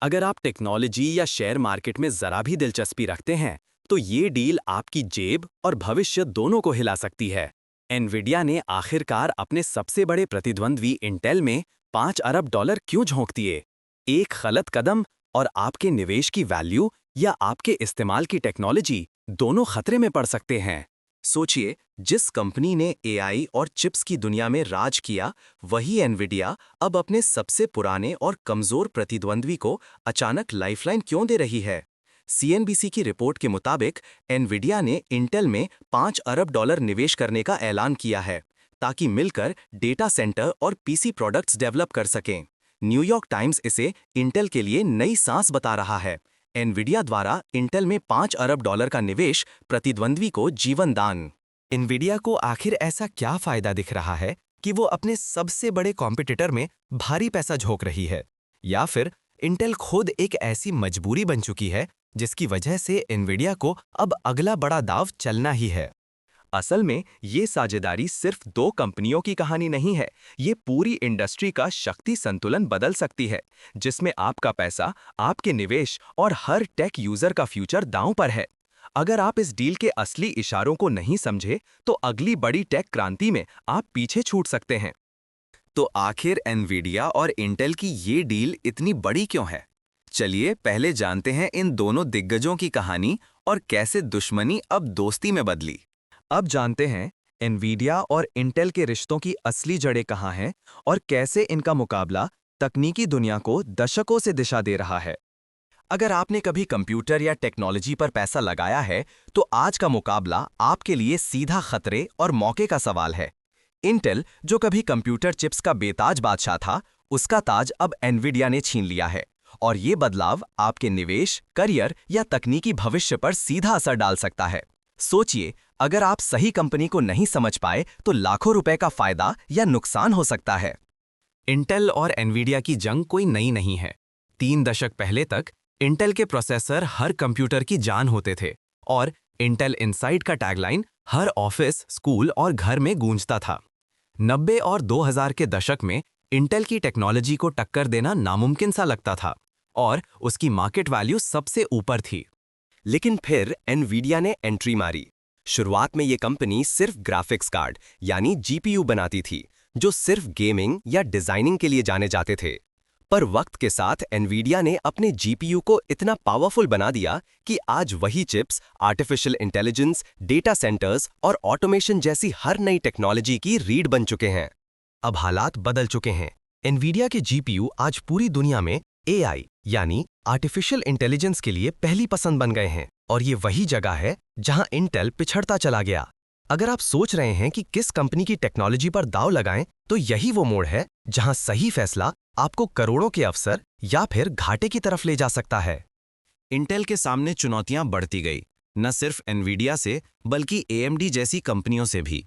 अगर आप टेक्नोलॉजी या शेयर मार्केट में जरा भी दिलचस्पी रखते हैं, तो ये डील आपकी जेब और भविष्य दोनों को हिला सकती है। एनविडिया ने आखिरकार अपने सबसे बड़े प्रतिद्वंद्वी इंटेल में $5 अरब क्यों झोंक दिए? एक गलत कदम और आपके निवेश की वैल्यू या आपके इस्तेमाल की टेक्नोलॉजी दोनों खतरे में पड़ सकते हैं। सोचिए, जिस कंपनी ने एआई और चिप्स की दुनिया में राज किया, वही एनविडिया अब अपने सबसे पुराने और कमजोर प्रतिद्वंद्वी को अचानक लाइफलाइन क्यों दे रही है? सीएनबीसी की रिपोर्ट के मुताबिक एनविडिया ने इंटेल में $5 अरब निवेश करने का ऐलान किया है, ताकि मिलकर डेटा सेंटर और पीसी प्रोडक्ट्स डेवलप कर सकें। न्यूयॉर्क टाइम्स इसे इंटेल के लिए नई सांस बता रहा है। एनविडिया द्वारा इंटेल में $5 अरब का निवेश, प्रतिद्वंद्वी को जीवन दान। एनविडिया को आखिर ऐसा क्या फायदा दिख रहा है कि वो अपने सबसे बड़े कॉम्पिटिटर में भारी पैसा झोंक रही है? या फिर इंटेल खुद एक ऐसी मजबूरी बन चुकी है जिसकी वजह से एनविडिया को अब अगला बड़ा दांव चलना ही है? असल में ये साझेदारी सिर्फ दो कंपनियों की कहानी नहीं है, ये पूरी इंडस्ट्री का शक्ति संतुलन बदल सकती है, जिसमें आपका पैसा, आपके निवेश और हर टेक यूजर का फ्यूचर दांव पर है। अगर आप इस डील के असली इशारों को नहीं समझे, तो अगली बड़ी टेक क्रांति में आप पीछे छूट सकते हैं। तो आखिर एनविडिया और इंटेल की ये डील इतनी बड़ी क्यों है? चलिए पहले जानते हैं इन दोनों दिग्गजों की कहानी और कैसे दुश्मनी अब दोस्ती में बदली। अब जानते हैं एनविडिया और इंटेल के रिश्तों की असली जड़ें कहाँ हैं और कैसे इनका मुकाबला तकनीकी दुनिया को दशकों से दिशा दे रहा है। अगर आपने कभी कंप्यूटर या टेक्नोलॉजी पर पैसा लगाया है, तो आज का मुकाबला आपके लिए सीधा खतरे और मौके का सवाल है। इंटेल, जो कभी कंप्यूटर चिप्स का बेताज बादशाह था, उसका ताज अब एनविडिया ने छीन लिया है, और ये बदलाव आपके निवेश, करियर या तकनीकी भविष्य पर सीधा असर डाल सकता है। सोचिए, अगर आप सही कंपनी को नहीं समझ पाए, तो लाखों रुपए का फायदा या नुकसान हो सकता है। इंटेल और एनविडिया की जंग कोई नई नहीं है। 3 दशक पहले तक इंटेल के प्रोसेसर हर कंप्यूटर की जान होते थे, और इंटेल इनसाइड का टैगलाइन हर ऑफिस, स्कूल और घर में गूंजता था। 90 और 2000 के दशक में इंटेल की टेक्नोलॉजी को टक्कर देना नामुमकिन सा लगता था, और उसकी मार्केट वैल्यू सबसे ऊपर थी। लेकिन फिर एनविडिया ने एंट्री मारी। शुरुआत में ये कंपनी सिर्फ ग्राफिक्स कार्ड यानी जीपीयू बनाती थी, जो सिर्फ गेमिंग या डिजाइनिंग के लिए जाने जाते थे। पर वक्त के साथ एनविडिया ने अपने जीपीयू को इतना पावरफुल बना दिया कि आज वही chips artificial intelligence, data centres और ऑटोमेशन जैसी हर नई टेक्नोलॉजी की रीढ़ बन चुके हैं। अब हालात बदल चुके हैं। एनविडिया के जीपीयू आज पूरी दुनिया में एआई यानी आर्टिफिशियल इंटेलिजेंस के लिए पहली पसंद बन गए हैं, और ये वही जगह है जहां इंटेल पिछड़ता चला गया। अगर आप सोच रहे हैं कि किस कंपनी की टेक्नोलॉजी पर दांव लगाएं, तो यही वो मोड़ है जहां सही फैसला आपको करोड़ों के अवसर या फिर घाटे की तरफ ले जा सकता है। इंटेल के सामने चुनौतियां बढ़ती गई, न सिर्फ एनविडिया से बल्कि एएमडी जैसी कंपनियों से भी।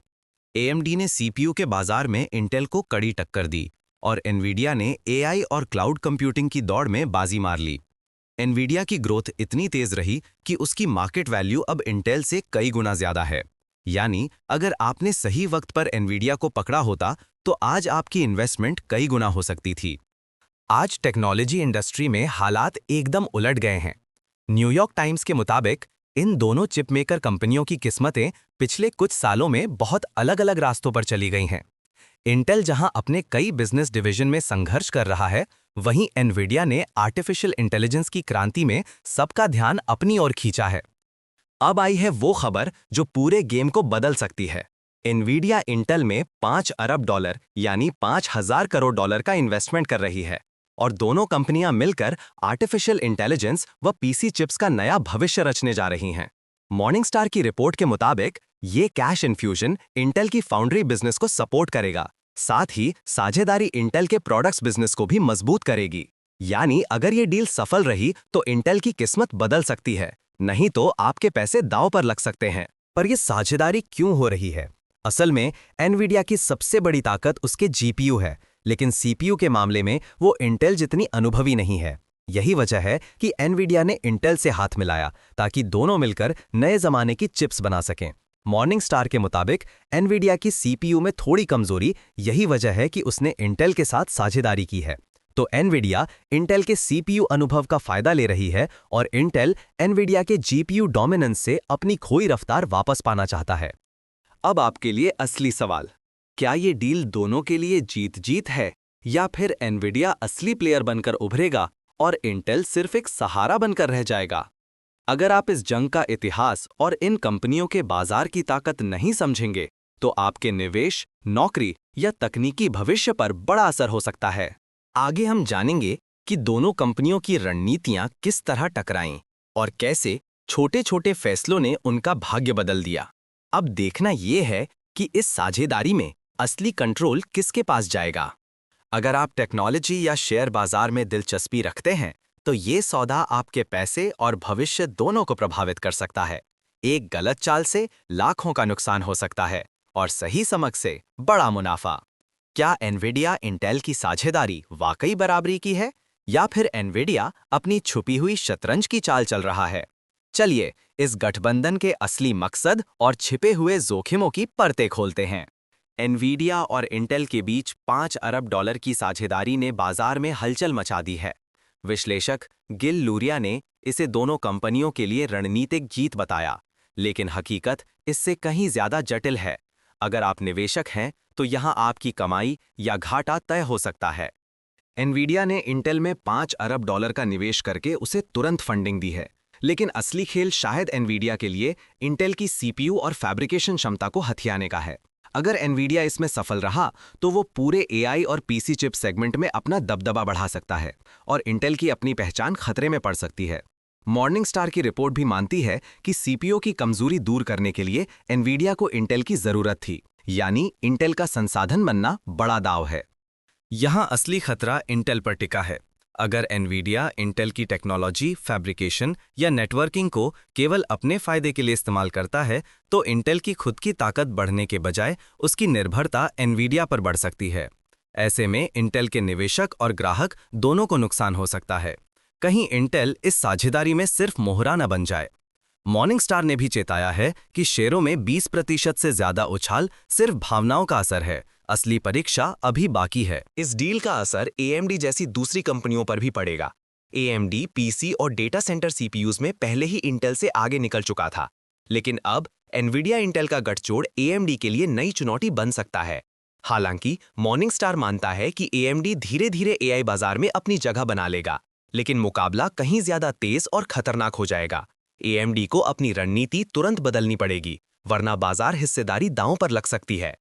एएमडी ने सीपीयू के बाजार में इंटेल को कड़ी टक्कर दी, और एनविडिया ने एआई और क्लाउड कंप्यूटिंग की दौड़ में बाजी मार ली। एनविडिया की ग्रोथ इतनी तेज रही कि उसकी मार्केट वैल्यू अब इंटेल से कई गुना ज्यादा है। यानी अगर आपने सही वक्त पर एनविडिया को पकड़ा होता, तो आज आपकी इन्वेस्टमेंट कई गुना हो सकती थी। आज टेक्नोलॉजी इंडस्ट्री में हालात एकदम उलट गए हैं। न्यूयॉर्क टाइम्स के मुताबिक इन दोनों चिप मेकर कंपनियों की किस्मतें पिछले कुछ सालों में बहुत अलग-अलग रास्तों पर चली गई हैं। इंटेल जहां अपने कई बिजनेस डिवीजन में संघर्ष कर रहा है, वहीं एनविडिया ने आर्टिफिशियल इंटेलिजेंस की क्रांति में सबका ध्यान अपनी ओर खींचा है। अब आई है वो खबर जो पूरे गेम को बदल सकती है। एनविडिया इंटेल में $5 अरब यानी $5000 करोड़ का इन्वेस्टमेंट कर रही है, और दोनों कंपनियां मिलकर आर्टिफिशियल इंटेलिजेंस व पीसी चिप्स का नया भविष्य रचने जा रही हैं। मॉर्निंगस्टार की रिपोर्ट के मुताबिक ये कैश इन्फ्यूजन इंटेल की फाउंड्री बिजनेस को सपोर्ट करेगा, साथ ही साझेदारी इंटेल के प्रोडक्ट्स बिजनेस को भी मजबूत करेगी। यानी अगर ये डील सफल रही, तो इंटेल की किस्मत बदल सकती है, नहीं तो आपके पैसे दांव पर लग सकते हैं। पर ये साझेदारी क्यों हो रही है? असल में एनविडिया की सबसे बड़ी ताकत उसके जीपीयू है, लेकिन सीपीयू के मामले में वो इंटेल जितनी अनुभवी नहीं है। यही वजह है कि एनविडिया ने इंटेल से हाथ मिलाया, ताकि दोनों मिलकर नए जमाने की चिप्स बना सकें। मॉर्निंगस्टार के मुताबिक एनविडिया की सीपीयू में थोड़ी कमजोरी यही वजह है कि उसने इंटेल के साथ साझेदारी की है। तो एनवीडिया इंटेल के सीपीयू अनुभव का फायदा ले रही है और इंटेल एनवीडिया के जीपीयू डोमिनेंस से अपनी खोई रफ्तार वापस पाना चाहता है। अब आपके लिए असली सवाल, क्या ये डील दोनों के लिए जीत-जीत है या फिर एनवीडिया असली प्लेयर बनकर उभरेगा और इंटेल सिर्फ एक सहारा बनकर रह जाएगा? अगर आप इस जंग का इतिहास और इन कंपनियों के बाजार की ताकत नहीं समझेंगे, तो आपके निवेश, नौकरी या तकनीकी भविष्य पर बड़ा असर हो सकता है। आगे हम जानेंगे कि दोनों कंपनियों की रणनीतियां किस तरह टकराईं और कैसे छोटे-छोटे फैसलों ने उनका भाग्य बदल दिया। अब देखना यह है कि इस साझेदारी में असली कंट्रोल किसके पास जाएगा। अगर आप टेक्नोलॉजी या शेयर बाजार में दिलचस्पी रखते हैं, तो ये सौदा आपके पैसे और भविष्य दोनों को प्रभावित कर सकता है। एक गलत चाल से लाखों का नुकसान हो सकता है और सही समझ से बड़ा मुनाफा। क्या एनवीडिया इंटेल की साझेदारी वाकई बराबरी की है या फिर एनवीडिया अपनी छुपी हुई शतरंज की चाल चल रहा है? चलिए इस गठबंधन के असली मकसद और छिपे हुए जोखिमों की परतें खोलते हैं। एनवीडिया और इंटेल के बीच 5 अरब डॉलर की साझेदारी ने बाजार में हलचल मचा दी है। विश्लेषक गिल लूरिया ने इसे दोनों कंपनियों के लिए रणनीतिक जीत बताया, लेकिन हकीकत इससे कहीं ज्यादा जटिल है। अगर आप निवेशक हैं, तो यहां आपकी कमाई या घाटा तय हो सकता है। एनवीडिया ने इंटेल में 5 अरब डॉलर का निवेश करके उसे तुरंत फंडिंग दी है, लेकिन असली खेल शायद एनवीडिया के लिए इंटेल की सीपीयू और फैब्रिकेशन क्षमता को हथियाने का है। अगर एनवीडिया इसमें सफल रहा, तो वो पूरे एआई और पीसी चिप सेगमेंट में अपना दबदबा बढ़ा सकता है और इंटेल की अपनी पहचान खतरे में पड़ सकती है। मॉर्निंग स्टार की रिपोर्ट भी मानती है कि सीपीयू की कमजोरी दूर करने के लिए एनवीडिया को इंटेल की जरूरत थी, यानी इंटेल का संसाधन बनना बड़ा दाव है। यहां असली खतरा इंटेल पर टिका है। अगर एनवीडिया इंटेल की टेक्नोलॉजी, फैब्रिकेशन या नेटवर्किंग को केवल अपने फायदे के लिए इस्तेमाल करता है, तो इंटेल की खुद की ताकत बढ़ने के बजाय उसकी निर्भरता एनवीडिया पर बढ़ सकती है। ऐसे में इंटेल के निवेशक और ग्राहक दोनों को नुकसान हो सकता है। कहीं इंटेल इस साझेदारी में सिर्फ मोहरा न बन जाए। मॉर्निंग स्टार ने भी चेताया है कि शेयरों में 20% से ज्यादा उछाल सिर्फ भावनाओं का असर है, असली परीक्षा अभी बाकी है। इस डील का असर AMD जैसी दूसरी कंपनियों पर भी पड़ेगा। AMD पीसी और डेटा सेंटर सीपीयूज में पहले ही इंटेल से आगे निकल चुका था, लेकिन अब एनवीडिया इंटेल का गठजोड़ AMD के लिए नई चुनौती बन सकता है। हालांकि मॉर्निंग स्टार मानता है कि AMD धीरे-धीरे AI बाजार में अपनी जगह बना लेगा, लेकिन मुकाबला कहीं ज्यादा तेज और खतरनाक हो जाएगा। AMD को अपनी रणनीति तुरंत बदलनी पड़ेगी, वरना बाजार हिस्सेदारी दांव पर लग सकती है।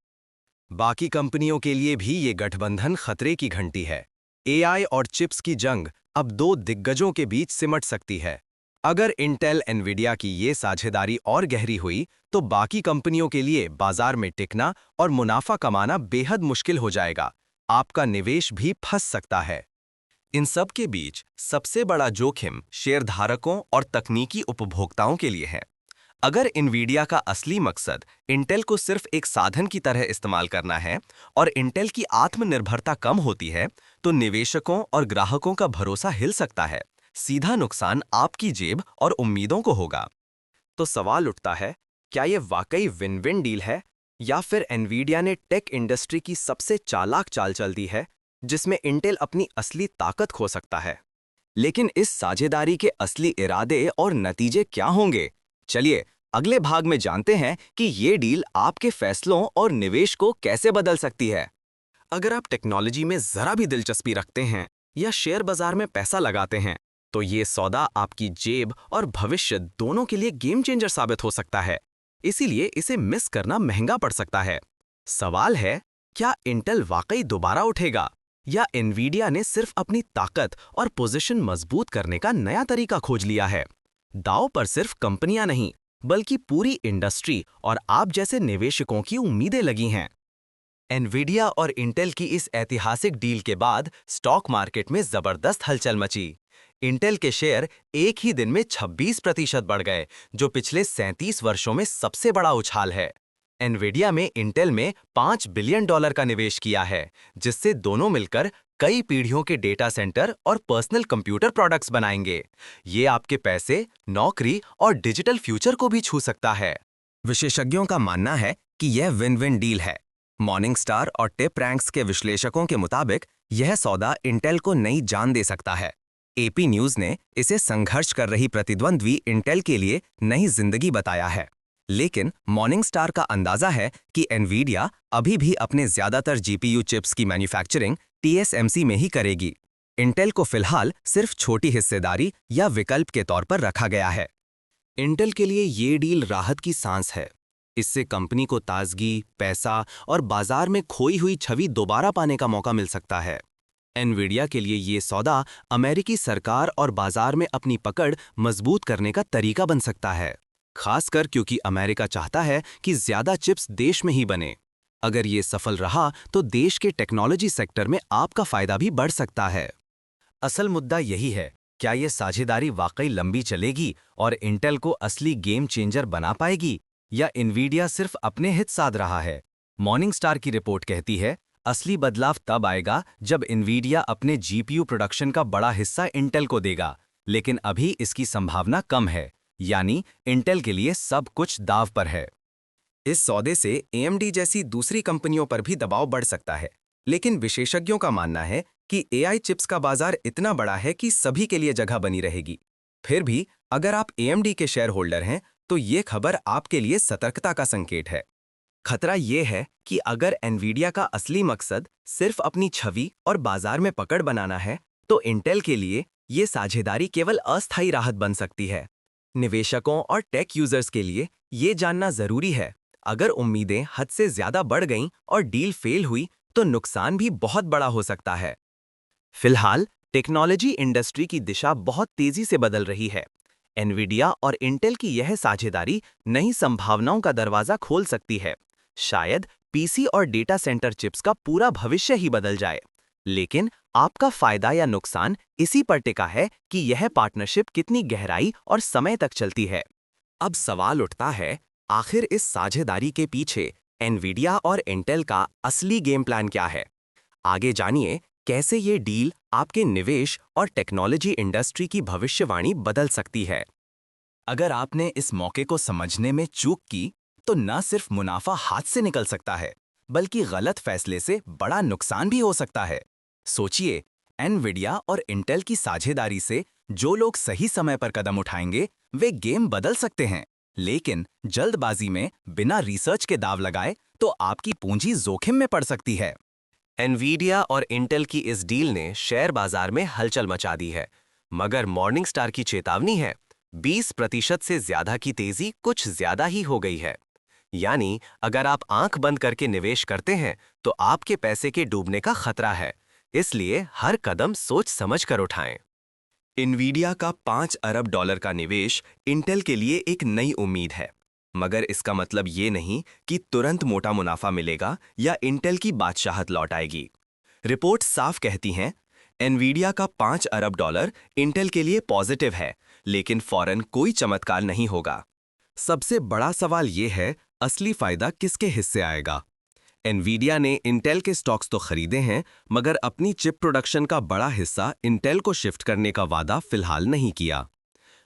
बाकी कंपनियों के लिए भी ये गठबंधन खतरे की घंटी है। AI और चिप्स की जंग अब दो दिग्गजों के बीच सिमट सकती है। अगर इंटेल एनवीडिया की ये साझेदारी और गहरी हुई, तो बाकी कंपनियों के लिए बाजार में टिकना और मुनाफा कमाना बेहद मुश्किल हो जाएगा। आपका निवेश भी फंस सकता है। इन सब के बीच सबसे बड़ा जोखिम शेयरधारकों और तकनीकी उपभोक्ताओं के लिए है। अगर इन्वीडिया का असली मकसद इंटेल को सिर्फ एक साधन की तरह इस्तेमाल करना है और इंटेल की आत्मनिर्भरता कम होती है, तो निवेशकों और ग्राहकों का भरोसा हिल सकता है। सीधा नुकसान आपकी जेब और उम्मीदों को होगा। तो सवाल उठता है, क्या ये वाकई विन विन डील है या फिर एनवीडिया ने टेक इंडस्ट्री की सबसे चालाक चाल चल दी है, जिसमें इंटेल अपनी असली ताकत खो सकता है? लेकिन इस साझेदारी के असली इरादे और नतीजे क्या होंगे? चलिए अगले भाग में जानते हैं कि ये डील आपके फैसलों और निवेश को कैसे बदल सकती है। अगर आप टेक्नोलॉजी में जरा भी दिलचस्पी रखते हैं या शेयर बाजार में पैसा लगाते हैं, तो ये सौदा आपकी जेब और भविष्य दोनों के लिए गेम चेंजर साबित हो सकता है। इसीलिए इसे मिस करना महंगा पड़ सकता है। सवाल है, क्या इंटेल वाकई दोबारा उठेगा या एनवीडिया ने सिर्फ अपनी ताकत और पोजीशन मजबूत करने का नया तरीका खोज लिया है? दांव पर सिर्फ कंपनियां नहीं, बल्कि पूरी इंडस्ट्री और आप जैसे निवेशकों की उम्मीदें लगी हैं। एनवीडिया और इंटेल की इस ऐतिहासिक डील के बाद स्टॉक मार्केट में जबरदस्त हलचल मची। इंटेल के शेयर एक ही दिन में 26% बढ़ गए, जो पिछले 37 वर्षों में सबसे बड़ा उछाल है। एनवीडिया में इंटेल में $5 बिलियन का निवेश किया है, जिससे दोनों मिलकर कई पीढ़ियों के डेटा सेंटर और पर्सनल कंप्यूटर प्रोडक्ट्स बनाएंगे। ये आपके पैसे, नौकरी और डिजिटल फ्यूचर को भी छू सकता है। विशेषज्ञों का मानना है कि यह विन विन डील है। मॉर्निंग स्टार और टिप रैंक्स के विश्लेषकों के मुताबिक यह सौदा इंटेल को नई जान दे सकता है। एपी न्यूज ने इसे संघर्ष कर रही प्रतिद्वंद्वी इंटेल के लिए नई जिंदगी बताया है। लेकिन मॉर्निंग स्टार का अंदाजा है कि एनवीडिया अभी भी अपने ज्यादातर जीपीयू चिप्स की मैन्युफैक्चरिंग टीएसएमसी में ही करेगी। इंटेल को फिलहाल सिर्फ छोटी हिस्सेदारी या विकल्प के तौर पर रखा गया है। इंटेल के लिए ये डील राहत की सांस है। इससे कंपनी को ताजगी, पैसा और बाजार में खोई हुई छवि दोबारा पाने का मौका मिल सकता है। एनवीडिया के लिए ये सौदा अमेरिकी सरकार और बाजार में अपनी पकड़ मजबूत करने का तरीका बन सकता है, खासकर क्योंकि अमेरिका चाहता है कि ज्यादा चिप्स देश में ही बने। अगर ये सफल रहा तो देश के टेक्नोलॉजी सेक्टर में आपका फायदा भी बढ़ सकता है। असल मुद्दा यही है, क्या ये साझेदारी वाकई लंबी चलेगी और इंटेल को असली गेम चेंजर बना पाएगी, या एनवीडिया सिर्फ अपने हित साध रहा है? मॉर्निंग स्टार की रिपोर्ट कहती है, असली बदलाव तब आएगा जब एनवीडिया अपने जीपीयू प्रोडक्शन का बड़ा हिस्सा इंटेल को देगा, लेकिन अभी इसकी संभावना कम है, यानी इंटेल के लिए सब कुछ दांव पर है। इस सौदे से एएमडी जैसी दूसरी कंपनियों पर भी दबाव बढ़ सकता है, लेकिन विशेषज्ञों का मानना है कि एआई चिप्स का बाजार इतना बड़ा है कि सभी के लिए जगह बनी रहेगी। फिर भी अगर आप एएमडी के शेयर होल्डर हैं तो ये खबर आपके लिए सतर्कता का संकेत है। खतरा ये है कि अगर एनवीडिया का असली मकसद सिर्फ अपनी छवि और बाजार में पकड़ बनाना है, तो इंटेल के लिए ये साझेदारी केवल अस्थायी राहत बन सकती है। निवेशकों और टेक यूजर्स के लिए ये जानना जरूरी है, अगर उम्मीदें हद से ज्यादा बढ़ गईं और डील फेल हुई तो नुकसान भी बहुत बड़ा हो सकता है। फिलहाल टेक्नोलॉजी इंडस्ट्री की दिशा बहुत तेजी से बदल रही है। एनवीडिया और इंटेल की यह साझेदारी नई संभावनाओं का दरवाजा खोल सकती है। शायद पीसी और डेटा सेंटर चिप्स का पूरा भविष्य ही बदल जाए। लेकिन आपका फायदा या नुकसान इसी पर टिका है कि यह पार्टनरशिप कितनी गहराई और समय तक चलती है। अब सवाल उठता है, आखिर इस साझेदारी के पीछे एनवीडिया और इंटेल का असली गेम प्लान क्या है? आगे जानिए कैसे ये डील आपके निवेश और टेक्नोलॉजी इंडस्ट्री की भविष्यवाणी बदल सकती है। अगर आपने इस मौके को समझने में चूक की, तो न सिर्फ मुनाफा हाथ से निकल सकता है, बल्कि गलत फैसले से बड़ा नुकसान भी हो सकता है। सोचिए, एनवीडिया और इंटेल की साझेदारी से जो लोग सही समय पर कदम उठाएंगे, वे गेम बदल सकते हैं। लेकिन जल्दबाजी में बिना रिसर्च के दाव लगाए तो आपकी पूंजी जोखिम में पड़ सकती है। एनवीडिया और इंटेल की इस डील ने शेयर बाजार में हलचल मचा दी है, मगर मॉर्निंग स्टार की चेतावनी है, 20% से ज्यादा की तेजी कुछ ज्यादा ही हो गई है। यानी अगर आप आंख बंद करके निवेश करते हैं तो आपके पैसे के डूबने का खतरा है। इसलिए हर कदम सोच समझ कर उठाएं। एनवीडिया का $5 अरब का निवेश इंटेल के लिए एक नई उम्मीद है, मगर इसका मतलब ये नहीं कि तुरंत मोटा मुनाफा मिलेगा या इंटेल की बादशाहत लौट आएगी। रिपोर्ट साफ कहती हैं, एनवीडिया का $5 अरब इंटेल के लिए पॉजिटिव है, लेकिन फौरन कोई चमत्कार नहीं होगा। सबसे बड़ा सवाल ये है, असली फायदा किसके हिस्से आएगा? एनवीडिया ने इंटेल के स्टॉक्स तो खरीदे हैं, मगर अपनी चिप प्रोडक्शन का बड़ा हिस्सा इंटेल को शिफ्ट करने का वादा फिलहाल नहीं किया।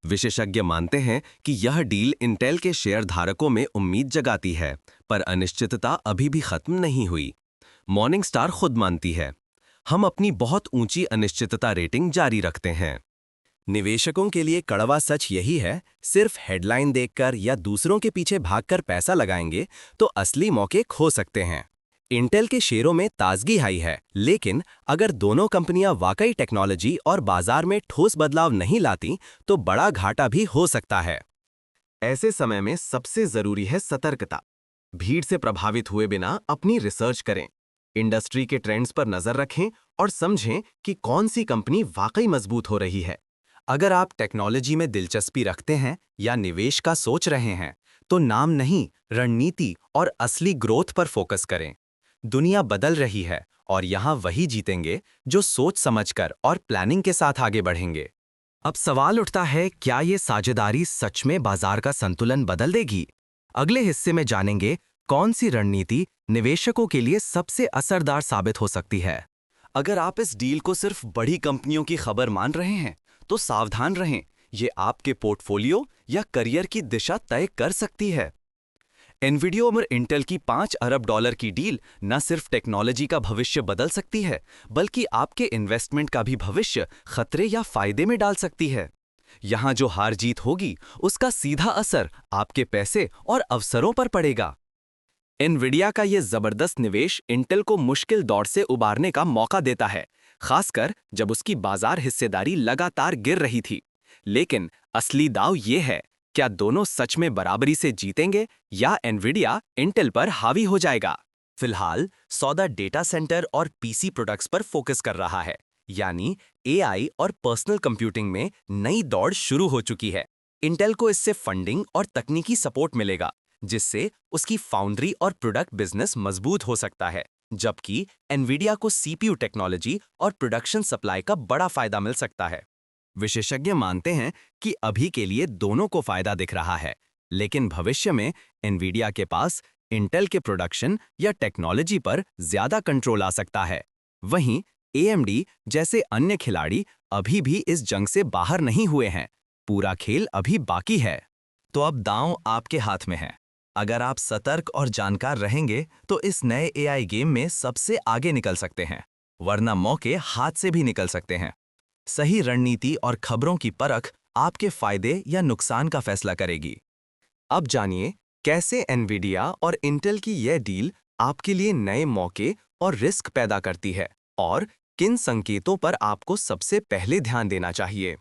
विशेषज्ञ मानते हैं कि यह डील इंटेल के शेयर धारकों में उम्मीद जगाती है, पर अनिश्चितता अभी भी खत्म नहीं हुई। मॉर्निंग स्टार खुद मानती है, हम अपनी बहुत ऊंची अनिश्चितता रेटिंग जारी रखते हैं। निवेशकों के लिए कड़वा सच यही है, सिर्फ हेडलाइन देखकर या दूसरों के पीछे भागकर पैसा लगाएंगे तो असली मौके खो सकते हैं। इंटेल के शेयरों में ताजगी आई है, लेकिन अगर दोनों कंपनियां वाकई टेक्नोलॉजी और बाजार में ठोस बदलाव नहीं लाती तो बड़ा घाटा भी हो सकता है। ऐसे समय में सबसे जरूरी है सतर्कता। भीड़ से प्रभावित हुए बिना अपनी रिसर्च करें, इंडस्ट्री के ट्रेंड्स पर नजर रखें और समझें कि कौन सी कंपनी वाकई मजबूत हो रही है। अगर आप टेक्नोलॉजी में दिलचस्पी रखते हैं या निवेश का सोच रहे हैं, तो नाम नहीं, रणनीति और असली ग्रोथ पर फोकस करें। दुनिया बदल रही है और यहाँ वही जीतेंगे जो सोच समझकर और प्लानिंग के साथ आगे बढ़ेंगे। अब सवाल उठता है, क्या ये साझेदारी सच में बाजार का संतुलन बदल देगी? अगले हिस्से में जानेंगे कौन सी रणनीति निवेशकों के लिए सबसे असरदार साबित हो सकती है। अगर आप इस डील को सिर्फ बड़ी कंपनियों की खबर मान रहे हैं, तो सावधान रहें, ये आपके पोर्टफोलियो या करियर की दिशा तय कर सकती है। एनवीडिया और इंटेल की $5 अरब की डील न सिर्फ टेक्नोलॉजी का भविष्य बदल सकती है, बल्कि आपके इन्वेस्टमेंट का भी भविष्य खतरे या फायदे में डाल सकती है। यहाँ जो हार जीत होगी, उसका सीधा असर आपके पैसे और अवसरों पर पड़ेगा। एनवीडिया का ये जबरदस्त निवेश इंटेल को मुश्किल दौर से उबारने का मौका देता है, खासकर जब उसकी बाजार हिस्सेदारी लगातार गिर रही थी। लेकिन असली दांव ये है, क्या दोनों सच में बराबरी से जीतेंगे या एनवीडिया इंटेल पर हावी हो जाएगा? फिलहाल सौदा डेटा सेंटर और पीसी प्रोडक्ट्स पर फोकस कर रहा है, यानी एआई और पर्सनल कंप्यूटिंग में नई दौड़ शुरू हो चुकी है। इंटेल को इससे फंडिंग और तकनीकी सपोर्ट मिलेगा, जिससे उसकी फाउंड्री और प्रोडक्ट बिजनेस मजबूत हो सकता है, जबकि एनवीडिया को सीपीयू टेक्नोलॉजी और प्रोडक्शन सप्लाई का बड़ा फायदा मिल सकता है। विशेषज्ञ मानते हैं कि अभी के लिए दोनों को फायदा दिख रहा है, लेकिन भविष्य में एनवीडिया के पास इंटेल के प्रोडक्शन या टेक्नोलॉजी पर ज्यादा कंट्रोल आ सकता है। वहीं एएमडी जैसे अन्य खिलाड़ी अभी भी इस जंग से बाहर नहीं हुए हैं। पूरा खेल अभी बाकी है। तो अब दांव आपके हाथ में है। अगर आप सतर्क और जानकार रहेंगे तो इस नए एआई गेम में सबसे आगे निकल सकते हैं, वरना मौके हाथ से भी निकल सकते हैं। सही रणनीति और खबरों की परख आपके फायदे या नुकसान का फैसला करेगी। अब जानिए कैसे एनवीडिया और इंटेल की यह डील आपके लिए नए मौके और रिस्क पैदा करती है और किन संकेतों पर आपको सबसे पहले ध्यान देना चाहिए।